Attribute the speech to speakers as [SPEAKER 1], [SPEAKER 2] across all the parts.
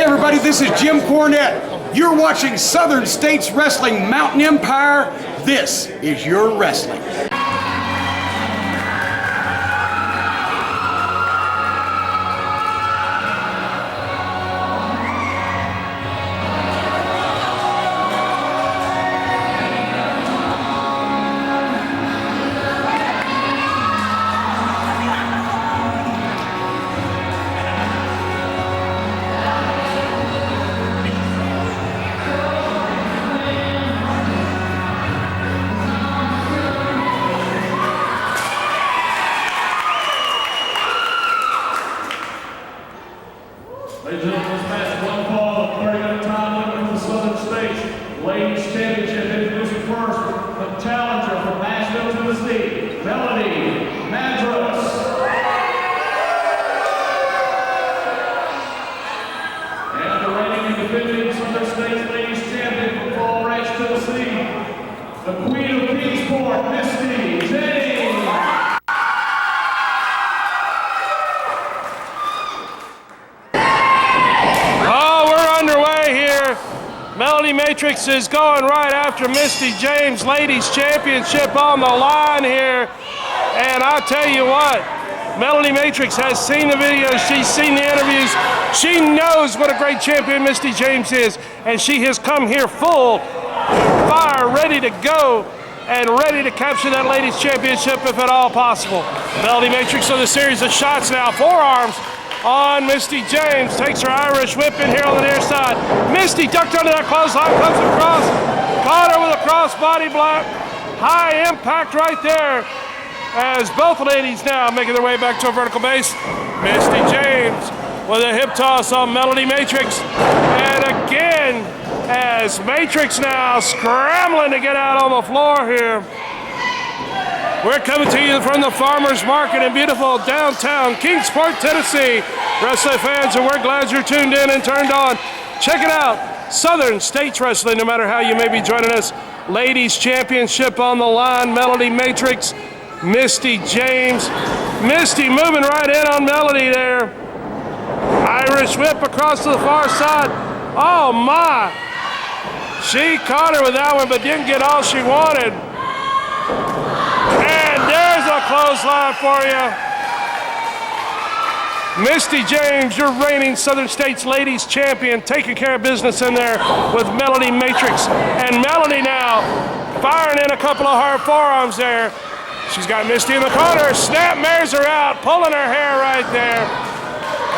[SPEAKER 1] everybody, this is Jim Cornette. You're watching Southern States Wrestling Mountain Empire. This is your wrestling.
[SPEAKER 2] Ladies and gentlemen, this match one fall, 30-minute time limit for the Southern States Ladies Championship. Introducing first the challenger from Nashville, Tennessee, Melody Madras. And the reigning and defending Southern States Ladies Champion from Fall Ranch, Tennessee, the Queen of Kingsport, Misty James.
[SPEAKER 3] Melody Matrix is going right after Misty James Ladies Championship on the line here. And I tell you what, Melody Matrix has seen the videos, she's seen the interviews, she knows what a great champion Misty James is, and she has come here full fire, ready to go, and ready to capture that Ladies Championship if at all possible. Melody Matrix with a series of shots now, forearms on Misty James, takes her Irish whip in here on the near side. Misty ducked under that clothesline, comes across, caught her with a cross body block. High impact right there as both ladies now making their way back to a vertical base. Misty James with a hip toss on Melody Matrix. And again, as Matrix now scrambling to get out on the floor here. We're coming to you from the Farmers Market in beautiful downtown Kingsport, Tennessee. Wrestling fans, and we're glad you're tuned in and turned on. Check it out, Southern States Wrestling, no matter how you may be joining us. Ladies Championship on the line, Melody Matrix, Misty James. Misty moving right in on Melody there. Irish whip across to the far side. Oh my! She caught her with that one, but didn't get all she wanted. And there's a clothesline for you. Misty James, your reigning Southern States Ladies Champion, taking care of business in there with Melody Matrix. And Melody now firing in a couple of hard forearms there. She's got Misty in the corner, snap mares her out, pulling her hair right there.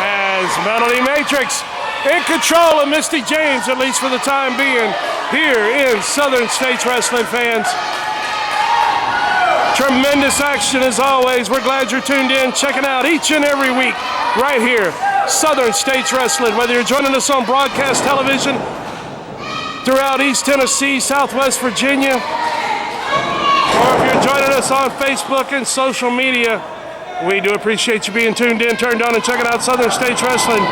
[SPEAKER 3] As Melody Matrix in control of Misty James, at least for the time being, here in Southern States Wrestling fans. Tremendous action as always. We're glad you're tuned in, checking out each and every week right here, Southern States Wrestling. Whether you're joining us on broadcast television throughout East Tennessee, Southwest Virginia, or if you're joining us on Facebook and social media, we do appreciate you being tuned in, turned on, and checking out Southern States Wrestling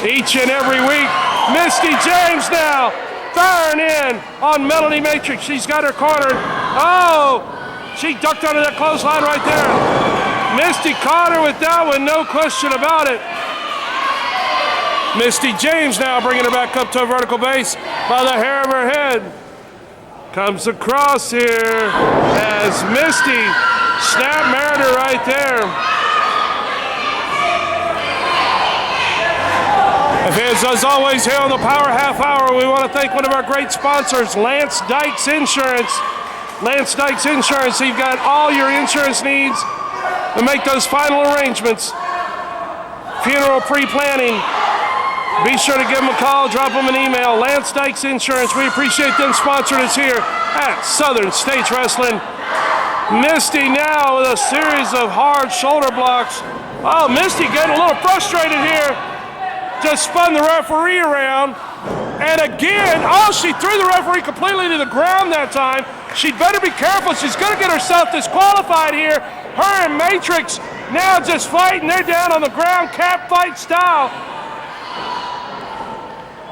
[SPEAKER 3] each and every week. Misty James now firing in on Melody Matrix. She's got her cornered. Oh! She ducked under that clothesline right there. Misty caught her with that one, no question about it. Misty James now bringing her back up to a vertical base by the hair of her head. Comes across here as Misty snap married her right there. As always, here on the Power Half Hour, we want to thank one of our great sponsors, Lance Dykes Insurance. Lance Dykes Insurance, you've got all your insurance needs to make those final arrangements. Funeral pre-planning. Be sure to give them a call, drop them an email. Lance Dykes Insurance, we appreciate them sponsoring us here at Southern States Wrestling. Misty now with a series of hard shoulder blocks. Oh, Misty getting a little frustrated here. Just spun the referee around. And again, oh, she threw the referee completely to the ground that time. She'd better be careful. She's going to get herself disqualified here. Her and Matrix now just fighting. They're down on the ground, cat fight style.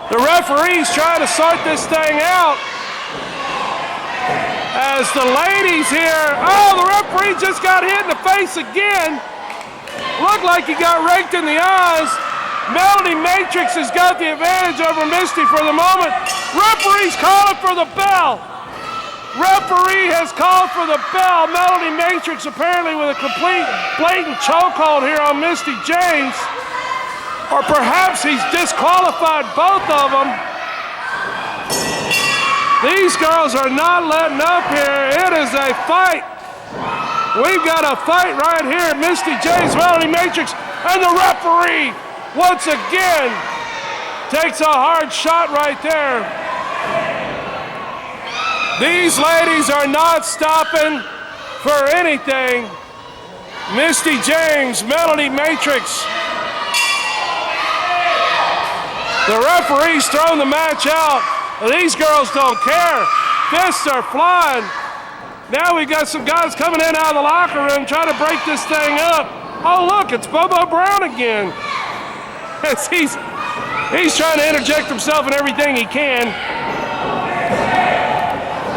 [SPEAKER 3] The referee's trying to sort this thing out. As the ladies here, oh, the referee just got hit in the face again. Looked like he got raked in the eyes. Melody Matrix has got the advantage over Misty for the moment. Referee's calling for the bell. Referee has called for the bell. Melody Matrix apparently with a complete blatant chokehold here on Misty James. Or perhaps he's disqualified both of them. These girls are not letting up here. It is a fight. We've got a fight right here. Misty James, Melody Matrix, and the referee once again takes a hard shot right there. These ladies are not stopping for anything. Misty James, Melody Matrix. The referee's thrown the match out. These girls don't care. Fists are flying. Now we got some guys coming in out of the locker room trying to break this thing up. Oh, look, it's Bobo Brown again. He's trying to interject himself in everything he can.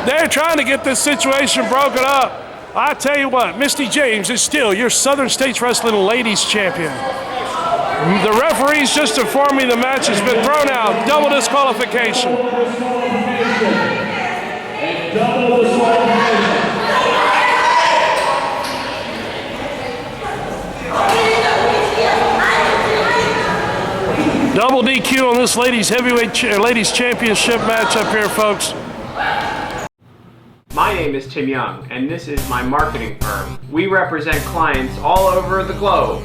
[SPEAKER 3] They're trying to get this situation broken up. I tell you what, Misty James is still your Southern States Wrestling Ladies Champion. The referees just informed me the match has been thrown out. Double disqualification.
[SPEAKER 2] Double disqualification.
[SPEAKER 3] Double DQ on this ladies ladies championship match up here, folks.
[SPEAKER 4] My name is Tim Young, and this is my marketing firm. We represent clients all over the globe.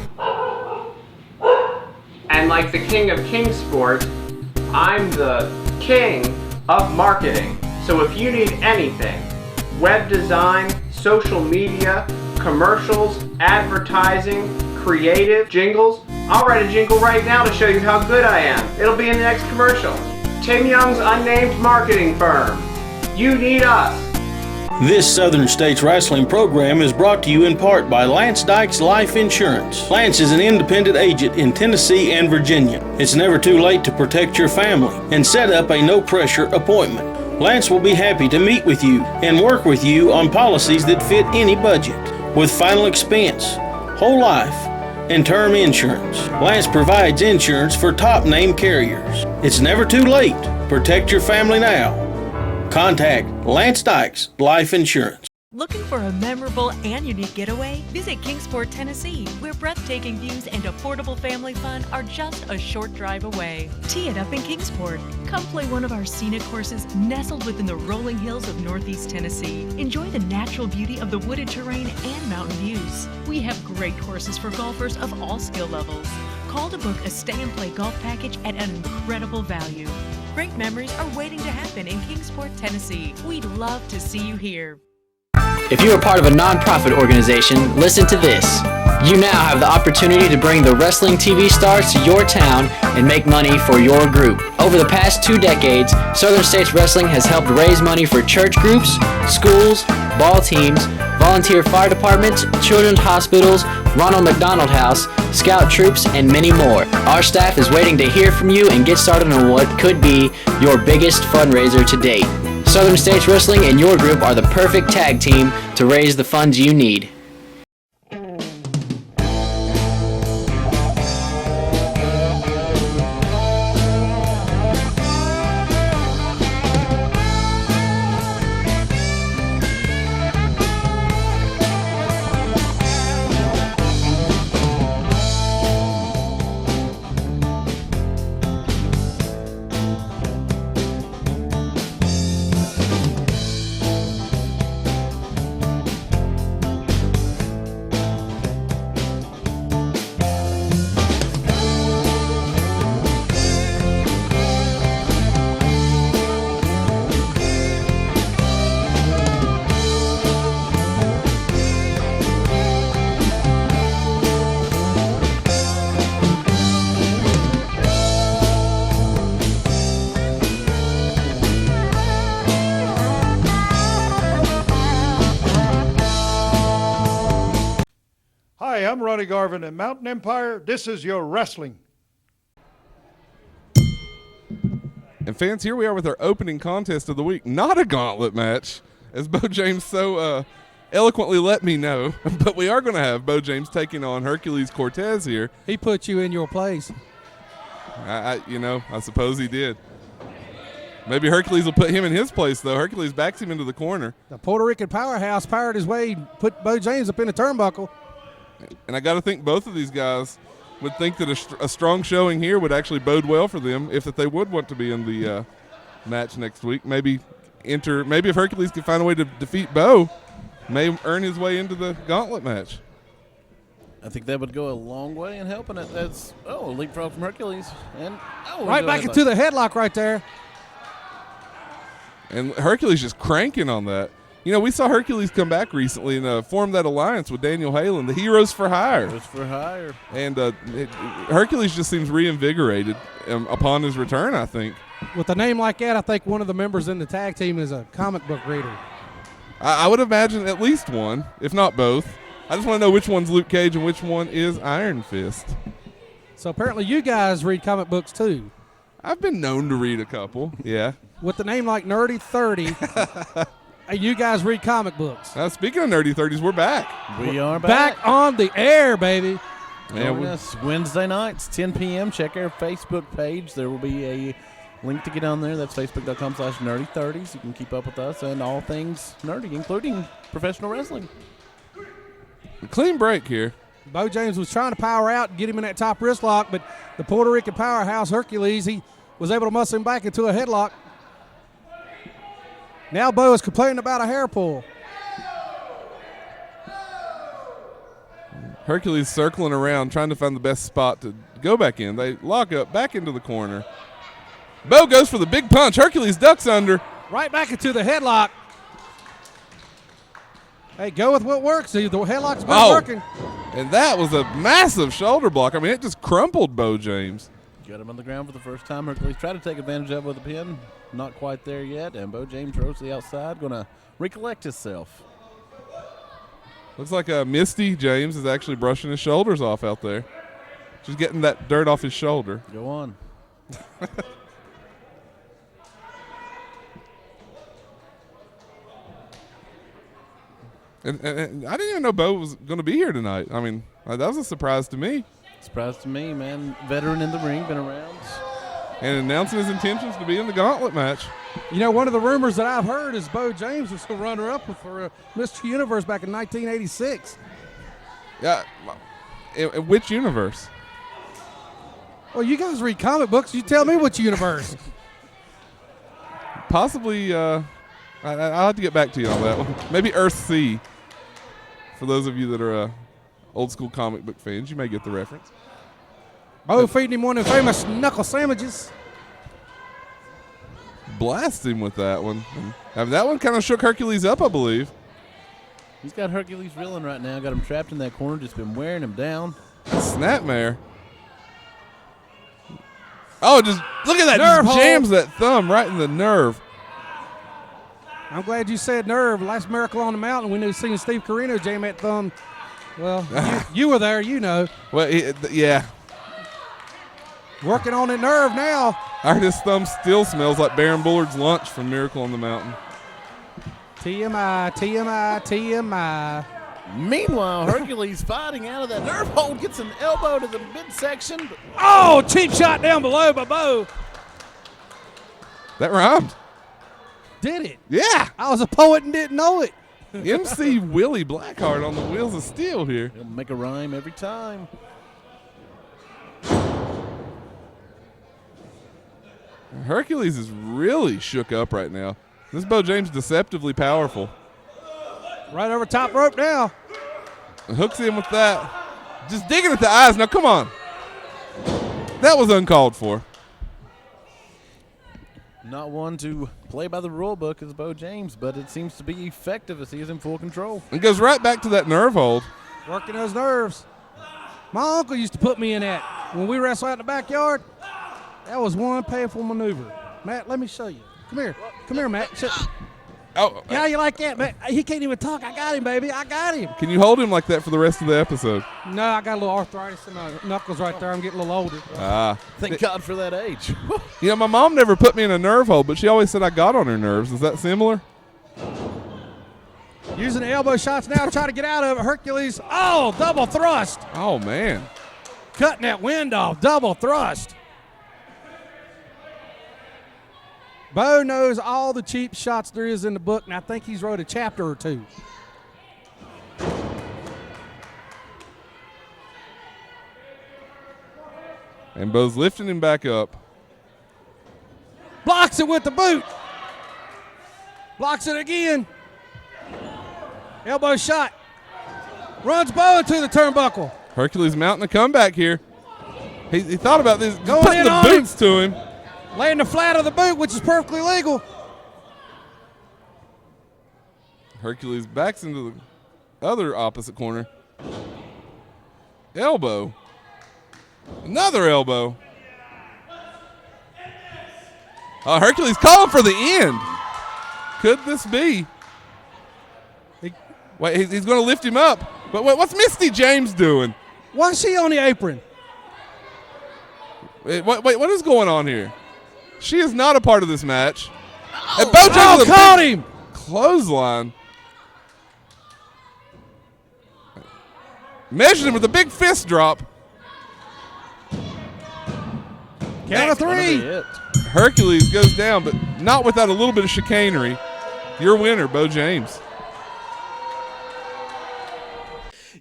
[SPEAKER 4] And like the king of Kingsport, I'm the king of marketing. So if you need anything, web design, social media, commercials, advertising, creative, jingles, I'll write a jingle right now to show you how good I am. It'll be in the next commercial. Tim Young's Unnamed Marketing Firm. You need us.
[SPEAKER 5] This Southern States Wrestling program is brought to you in part by Lance Dykes Life Insurance. Lance is an independent agent in Tennessee and Virginia. It's never too late to protect your family and set up a no-pressure appointment. Lance will be happy to meet with you and work with you on policies that fit any budget. With final expense, whole life, and term insurance, Lance provides insurance for top-name carriers. It's never too late. Protect your family now. Contact Lance Dykes Life Insurance.
[SPEAKER 6] Looking for a memorable and unique getaway? Visit Kingsport, Tennessee, where breathtaking views and affordable family fun are just a short drive away. Tee it up in Kingsport. Come play one of our scenic courses nestled within the rolling hills of Northeast Tennessee. Enjoy the natural beauty of the wooded terrain and mountain views. We have great courses for golfers of all skill levels. Call to book a stay and play golf package at an incredible value. Great memories are waiting to happen in Kingsport, Tennessee. We'd love to see you here.
[SPEAKER 7] If you are part of a non-profit organization, listen to this. You now have the opportunity to bring the wrestling TV stars to your town and make money for your group. Over the past 2 decades, Southern States Wrestling has helped raise money for church groups, schools, ball teams, volunteer fire departments, children's hospitals, Ronald McDonald House, scout troops, and many more. Our staff is waiting to hear from you and get started on what could be your biggest fundraiser to date. Southern States Wrestling and your group are the perfect tag team to raise the funds you need.
[SPEAKER 8] Hi, I'm Ronnie Garvin and Mountain Empire. This is your wrestling.
[SPEAKER 9] And fans, here we are with our opening contest of the week. Not a gauntlet match, as Bo James so eloquently let me know. But we are going to have Bo James taking on Hercules Cortez here.
[SPEAKER 10] He put you in your place.
[SPEAKER 9] I suppose he did. Maybe Hercules will put him in his place, though. Hercules backs him into the corner.
[SPEAKER 10] The Puerto Rican powerhouse powered his way, put Bo James up in the turnbuckle.
[SPEAKER 9] And I got to think both of these guys would think that a strong showing here would actually bode well for them if they would want to be in the match next week. Maybe if Hercules can find a way to defeat Bo, may earn his way into the gauntlet match.
[SPEAKER 11] I think that would go a long way in helping it. That's a leapfrog from Hercules. And
[SPEAKER 10] right back into the headlock right there.
[SPEAKER 9] And Hercules just cranking on that. We saw Hercules come back recently and form that alliance with Daniel Halen, the Heroes for Hire.
[SPEAKER 11] Heroes for Hire.
[SPEAKER 9] And Hercules just seems reinvigorated upon his return, I think.
[SPEAKER 10] With a name like that, I think one of the members in the tag team is a comic book reader.
[SPEAKER 9] I would imagine at least one, if not both. I just want to know which one's Luke Cage and which one is Iron Fist.
[SPEAKER 10] So apparently you guys read comic books too.
[SPEAKER 9] I've been known to read a couple, yeah.
[SPEAKER 10] With the name like Nerdy 30, you guys read comic books.
[SPEAKER 9] Speaking of Nerdy 30s, we're back.
[SPEAKER 11] We are back.
[SPEAKER 10] Back on the air, baby.
[SPEAKER 11] Join us Wednesday nights, 10 p.m. Check our Facebook page. There will be a link to get on there. That's facebook.com/nerdy30s. You can keep up with us and all things nerdy, including professional wrestling.
[SPEAKER 9] A clean break here.
[SPEAKER 10] Bo James was trying to power out and get him in that top wrist lock, but the Puerto Rican powerhouse Hercules, he was able to muscle him back into a headlock. Now Bo is complaining about a hair pull.
[SPEAKER 9] Hercules circling around, trying to find the best spot to go back in. They lock up, back into the corner. Bo goes for the big punch. Hercules ducks under.
[SPEAKER 10] Right back into the headlock. Hey, go with what works. The headlock's been working.
[SPEAKER 9] And that was a massive shoulder block. I mean, it just crumpled Bo James.
[SPEAKER 11] Got him on the ground for the first time. Hercules tried to take advantage of it with a pin. Not quite there yet. And Bo James rose to the outside, going to recollect himself.
[SPEAKER 9] Looks like Misty James is actually brushing his shoulders off out there. Just getting that dirt off his shoulder.
[SPEAKER 11] Go on.
[SPEAKER 9] And I didn't even know Bo was going to be here tonight. I mean, that was a surprise to me.
[SPEAKER 11] Surprise to me, man. Veteran in the ring, been around.
[SPEAKER 9] And announcing his intentions to be in the gauntlet match.
[SPEAKER 10] One of the rumors that I've heard is Bo James was the runner-up for Mr. Universe back in 1986.
[SPEAKER 9] Yeah, in which universe?
[SPEAKER 10] Well, you guys read comic books. You tell me which universe.
[SPEAKER 9] Possibly, I'll have to get back to you on that one. Maybe Earth C. For those of you that are old school comic book fans, you may get the reference.
[SPEAKER 10] Bo feeding him one of the famous knuckle sandwiches.
[SPEAKER 9] Blast him with that one. And that one kind of shook Hercules up, I believe.
[SPEAKER 11] He's got Hercules reeling right now. Got him trapped in that corner. Just been wearing him down.
[SPEAKER 9] Snapmare. Oh, just look at that.
[SPEAKER 10] Nerve
[SPEAKER 9] just jams that thumb right in the nerve.
[SPEAKER 10] I'm glad you said nerve. Last Miracle on the Mountain, we knew seeing Steve Corino jam that thumb. Well, you were there, you know.
[SPEAKER 9] Well, yeah.
[SPEAKER 10] Working on the nerve now.
[SPEAKER 9] I heard his thumb still smells like Baron Bullard's lunch from Miracle on the Mountain.
[SPEAKER 10] TMI, TMI, TMI.
[SPEAKER 11] Meanwhile, Hercules fighting out of that nerve hold, gets an elbow to the midsection.
[SPEAKER 10] Oh, cheap shot down below by Bo.
[SPEAKER 9] That rhymed.
[SPEAKER 10] Did it?
[SPEAKER 9] Yeah.
[SPEAKER 10] I was a poet and didn't know it.
[SPEAKER 9] MC Willie Blackheart on the wheels of steel here.
[SPEAKER 11] He'll make a rhyme every time.
[SPEAKER 9] Hercules is really shook up right now. This Bo James deceptively powerful.
[SPEAKER 10] Right over top rope now.
[SPEAKER 9] Hooks him with that. Just digging at the eyes. Now, come on. That was uncalled for.
[SPEAKER 11] Not one to play by the rule book as Bo James, but it seems to be effective as he is in full control.
[SPEAKER 9] And goes right back to that nerve hold.
[SPEAKER 10] Working those nerves. My uncle used to put me in that. When we wrestled out in the backyard, that was one painful maneuver. Matt, let me show you. Come here. Come here, Matt.
[SPEAKER 9] Oh,
[SPEAKER 10] how you like that, man? He can't even talk. I got him, baby. I got him.
[SPEAKER 9] Can you hold him like that for the rest of the episode?
[SPEAKER 10] No, I got a little arthritis in my knuckles right there. I'm getting a little older.
[SPEAKER 11] Thank God for that age.
[SPEAKER 9] My mom never put me in a nerve hold, but she always said I got on her nerves. Is that similar?
[SPEAKER 10] Using the elbow shots now to try to get out of it. Hercules. Oh, double thrust.
[SPEAKER 9] Oh, man.
[SPEAKER 10] Cutting that wind off. Double thrust. Bo knows all the cheap shots there is in the book, and I think he's wrote a chapter or two.
[SPEAKER 9] And Bo's lifting him back up.
[SPEAKER 10] Blocks it with the boot. Blocks it again. Elbow shot. Runs Bo into the turnbuckle.
[SPEAKER 9] Hercules mounting a comeback here. He thought about this,
[SPEAKER 10] Going
[SPEAKER 9] putting
[SPEAKER 10] in
[SPEAKER 9] the
[SPEAKER 10] on
[SPEAKER 9] boots to him.
[SPEAKER 10] Laying the flat of the boot, which is perfectly legal.
[SPEAKER 9] Hercules backs into the other opposite corner. Elbow. Another elbow. Hercules calling for the end. Could this be? Wait, he's going to lift him up. But what's Misty James doing?
[SPEAKER 10] Why's she on the apron?
[SPEAKER 9] Wait, what is going on here? She is not a part of this match. And Bo James with a
[SPEAKER 10] caught
[SPEAKER 9] big
[SPEAKER 10] him.
[SPEAKER 9] Clothesline. Measured him with a big fist drop.
[SPEAKER 10] Count of three.
[SPEAKER 9] Hercules goes down, but not without a little bit of chicanery. Your winner, Bo James.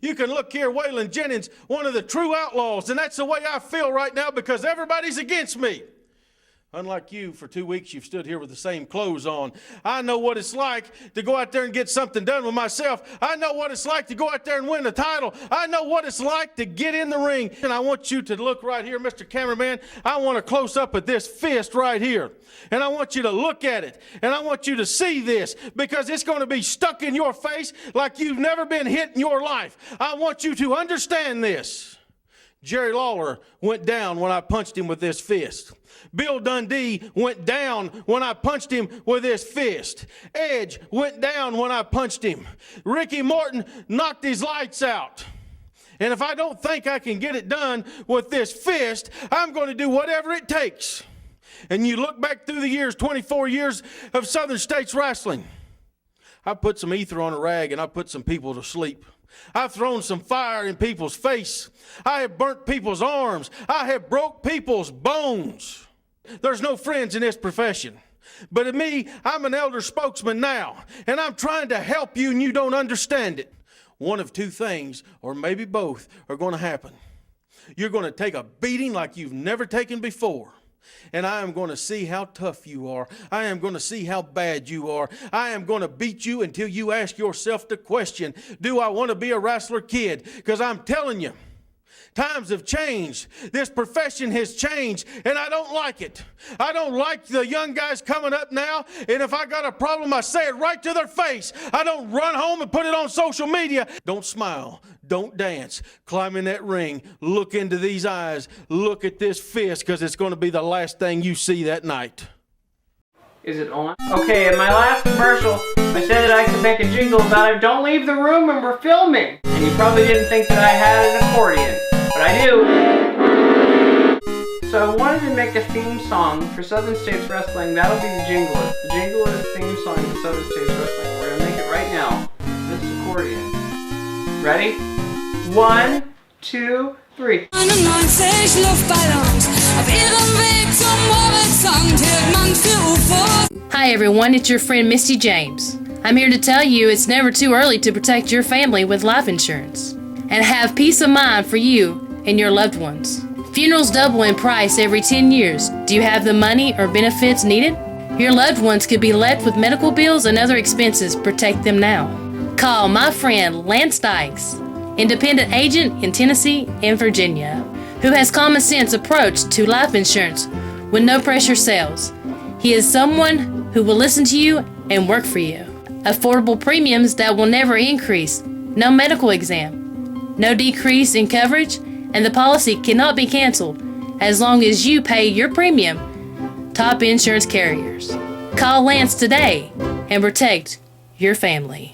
[SPEAKER 12] You can look here, Waylon Jennings, one of the true outlaws, and that's the way I feel right now because everybody's against me. Unlike you, for 2 weeks you've stood here with the same clothes on. I know what it's like to go out there and get something done with myself. I know what it's like to go out there and win a title. I know what it's like to get in the ring. And I want you to look right here, Mr. Cameraman. I want a close-up at this fist right here. And I want you to look at it. And I want you to see this because it's going to be stuck in your face like you've never been hit in your life. I want you to understand this. Jerry Lawler went down when I punched him with this fist. Bill Dundee went down when I punched him with his fist. Edge went down when I punched him. Ricky Morton knocked his lights out. And if I don't think I can get it done with this fist, I'm going to do whatever it takes. And you look back through the years, 24 years of Southern States Wrestling. I put some ether on a rag and I put some people to sleep. I've thrown some fire in people's face. I have burnt people's arms. I have broke people's bones. There's no friends in this profession. But at me, I'm an elder spokesman now, and I'm trying to help you and you don't understand it. One of two things, or maybe both, are going to happen. You're going to take a beating like you've never taken before. And I am going to see how tough you are. I am going to see how bad you are. I am going to beat you until you ask yourself the question, do I want to be a wrestler kid? Because I'm telling you, times have changed. This profession has changed, and I don't like it. I don't like the young guys coming up now, and if I got a problem, I say it right to their face. I don't run home and put it on social media. Don't smile. Don't dance. Climb in that ring. Look into these eyes. Look at this fist, because it's going to be the last thing you see that night.
[SPEAKER 4] Is it on? Okay, in my last commercial, I said that I could make a jingle about it. Don't leave the room and we're filming. And you probably didn't think that I had an accordion. But I do. So I wanted to make a theme song for Southern States Wrestling. That'll be the jingle. The jingle is the theme song for Southern States Wrestling. We're gonna make it right now. This accordion. Ready? 1, 2, 3.
[SPEAKER 13] Hi everyone, it's your friend Misty James. I'm here to tell you it's never too early to protect your family with life insurance and have peace of mind for you and your loved ones. Funerals double in price every 10 years. Do you have the money or benefits needed? Your loved ones could be left with medical bills and other expenses. Protect them now. Call my friend Lance Dykes, independent agent in Tennessee and Virginia, who has common sense approach to life insurance with no pressure sales. He is someone who will listen to you and work for you. Affordable premiums that will never increase. No medical exam. No decrease in coverage, and the policy cannot be canceled as long as you pay your premium. Top insurance carriers. Call Lance today and protect your family.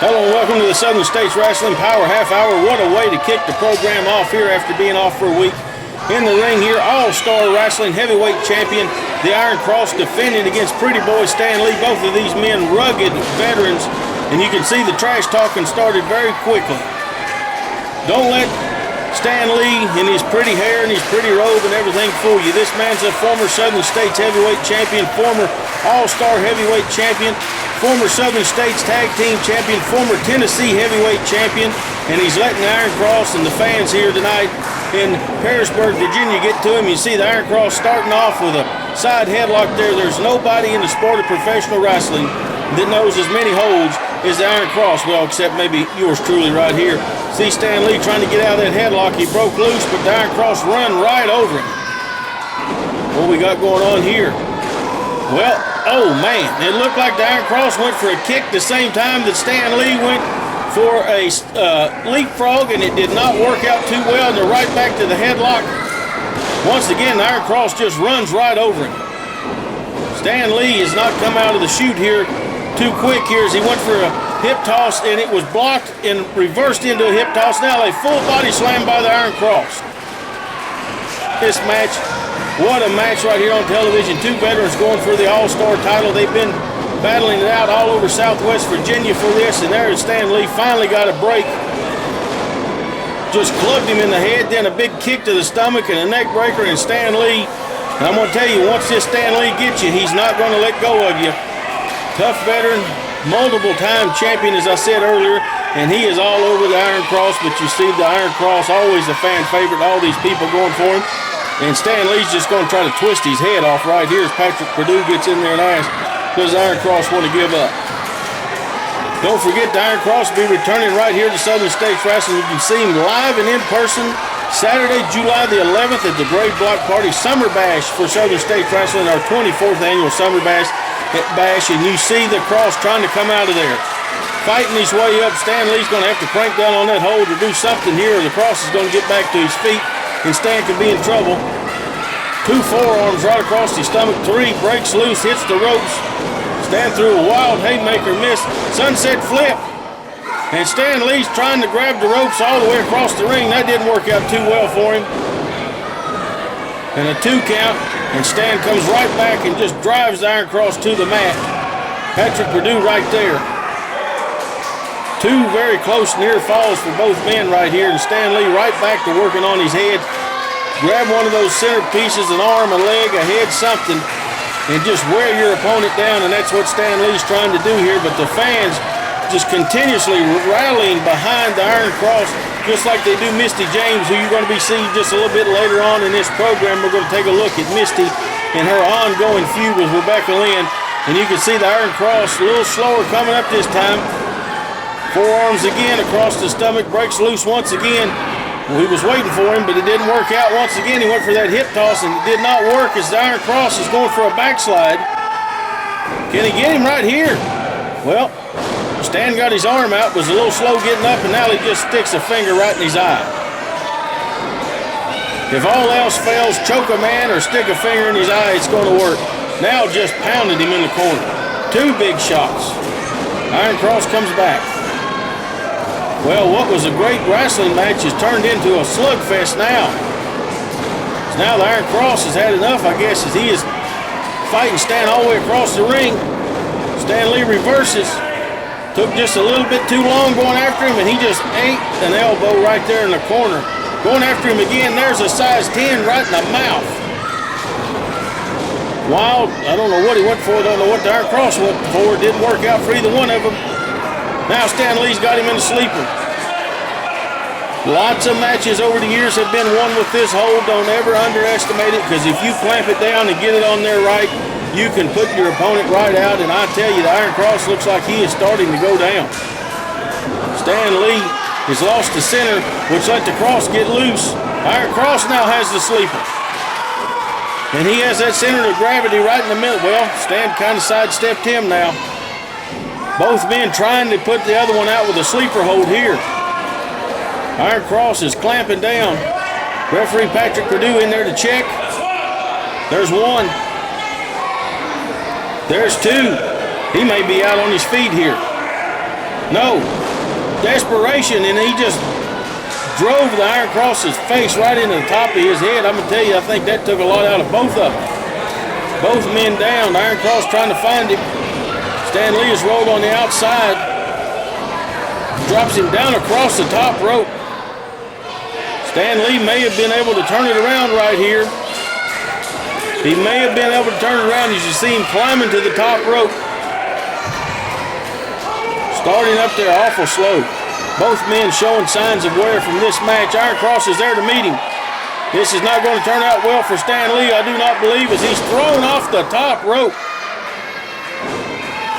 [SPEAKER 5] Hello and welcome to the Southern States Wrestling Power Half Hour. What a way to kick the program off here after being off for a week. In the ring here, All-Star Wrestling Heavyweight Champion, the Iron Cross, defending against Pretty Boy Stan Lee. Both of these men rugged veterans, and you can see the trash talking started very quickly. Don't let Stan Lee in his pretty hair and his pretty robe and everything fool you. This man's a former Southern States Heavyweight Champion, former All-Star Heavyweight Champion, former Southern States Tag Team Champion, former Tennessee Heavyweight Champion, and he's letting the Iron Cross and the fans here tonight in Harrisburg, Virginia get to him. You see the Iron Cross starting off with a side headlock there. There's nobody in the sport of professional wrestling that knows as many holds as the Iron Cross, well, except maybe yours truly right here. See Stan Lee trying to get out of that headlock. He broke loose, but the Iron Cross run right over him. What we got going on here? Well, oh man, it looked like the Iron Cross went for a kick the same time that Stan Lee went for a leapfrog, and it did not work out too well, and they're right back to the headlock. Once again, the Iron Cross just runs right over him. Stan Lee has not come out of the chute here too quick here as he went for a hip toss, and it was blocked and reversed into a hip toss. Now a full body slam by the Iron Cross. This match, what a match right here on television. Two veterans going for the All-Star title. They've been battling it out all over Southwest Virginia for this, and there Stan Lee finally got a break. Just clubbed him in the head, then a big kick to the stomach and a neck breaker, and Stan Lee, and I'm going to tell you, once this Stan Lee gets you, he's not going to let go of you. Tough veteran, multiple-time champion, as I said earlier, and he is all over the Iron Cross, but you see the Iron Cross, always a fan favorite, all these people going for him. And Stan Lee's just going to try to twist his head off right here as Patrick Perdue gets in there and asks, does the Iron Cross want to give up? Don't forget the Iron Cross will be returning right here to Southern States Wrestling. You can see him live and in person Saturday, July the 11th at the Brave Block Party Summer Bash for Southern States Wrestling, our 24th annual Summer Bash. And you see the Cross trying to come out of there. Fighting his way up, Stan Lee's going to have to crank down on that hold or do something here, or the Cross is going to get back to his feet, and Stan could be in trouble. 2 forearms right across his stomach. 3 breaks loose, hits the ropes. Stan threw a wild haymaker, missed. Sunset flip. And Stan Lee's trying to grab the ropes all the way across the ring. That didn't work out too well for him. And a 2 count. And Stan comes right back and just drives the Iron Cross to the mat. Patrick Perdue right there. 2 very close near falls for both men right here. And Stan Lee right back to working on his head. Grab one of those center pieces, an arm, a leg, a head, something, and just wear your opponent down. And that's what Stan Lee's trying to do here. But the fans just continuously rallying behind the Iron Cross, just like they do Misty James, who you're going to be seeing just a little bit later on in this program. We're going to take a look at Misty and her ongoing feud with Rebecca Lynn. And you can see the Iron Cross a little slower coming up this time. Forearms again across the stomach, breaks loose once again. Well, he was waiting for him, but it didn't work out. Once again, he went for that hip toss, and it did not work as the Iron Cross is going for a backslide. Can he get him right here? Well, Stan got his arm out, was a little slow getting up, and now he just sticks a finger right in his eye. If all else fails, choke a man or stick a finger in his eye, it's going to work. Now just pounded him in the corner. 2 big shots. Iron Cross comes back. Well, what was a great wrestling match has turned into a slugfest now. So now the Iron Cross has had enough, I guess, as he is fighting Stan all the way across the ring. Stan Lee reverses. Took just a little bit too long going after him, and he just ate an elbow right there in the corner. Going after him again, there's a size 10 right in the mouth. Wild, I don't know what he went for, don't know what the Iron Cross went for. It didn't work out for either one of them. Now Stan Lee's got him in a sleeper. Lots of matches over the years have been won with this hold. Don't ever underestimate it, because if you clamp it down and get it on there right, you can put your opponent right out. And I tell you, the Iron Cross looks like he is starting to go down. Stan Lee has lost the center, which let the Cross get loose. Iron Cross now has the sleeper. And he has that center of gravity right in the middle. Well, Stan kind of sidestepped him now. Both men trying to put the other one out with a sleeper hold here. Iron Cross is clamping down. Referee Patrick Perdue in there to check. There's 1. There's 2. He may be out on his feet here. No. Desperation, and he just drove the Iron Cross's face right into the top of his head. I'm going to tell you, I think that took a lot out of both of them. Both men down. Iron Cross trying to find him. Stan Lee is rolled on the outside. Drops him down across the top rope. Stan Lee may have been able to turn it around right here. He may have been able to turn it around. You should see him climbing to the top rope. Starting up there awful slow. Both men showing signs of wear from this match. Iron Cross is there to meet him. This is not going to turn out well for Stan Lee, I do not believe, as he's thrown off the top rope.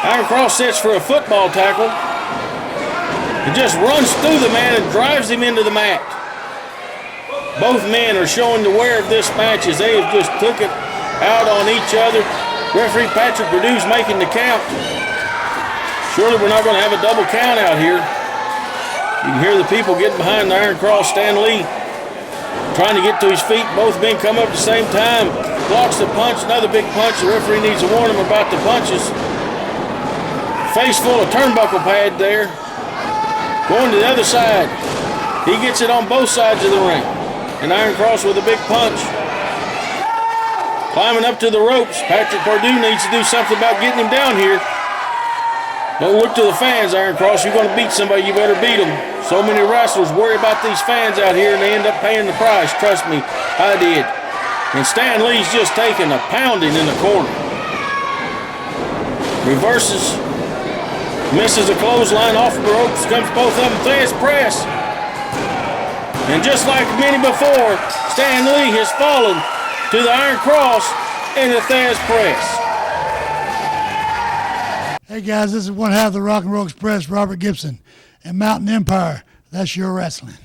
[SPEAKER 5] Iron Cross sets for a football tackle. He just runs through the man and drives him into the mat. Both men are showing the wear of this match as they have just took it out on each other. Referee Patrick Purdue's making the count. Surely we're not going to have a double count out here. You can hear the people getting behind the Iron Cross. Stan Lee trying to get to his feet. Both men come up at the same time. Blocks the punch, another big punch. The referee needs to warn him about the punches. Face full of turnbuckle pad there. Going to the other side. He gets it on both sides of the ring. And Iron Cross with a big punch. Climbing up to the ropes. Patrick Purdue needs to do something about getting him down here. Don't look to the fans, Iron Cross. You're going to beat somebody, you better beat them. So many wrestlers worry about these fans out here, and they end up paying the price. Trust me, I did. And Stan Lee's just taking a pounding in the corner. Reverses. Misses a clothesline off the ropes. Comes both of them. Thesz press. And just like many before, Stan Lee has fallen to the Iron Cross in the Thesz press.
[SPEAKER 14] Hey guys, this is one half of the Rock and Roll Express, Robert Gibson, and Mountain Empire. That's your wrestling.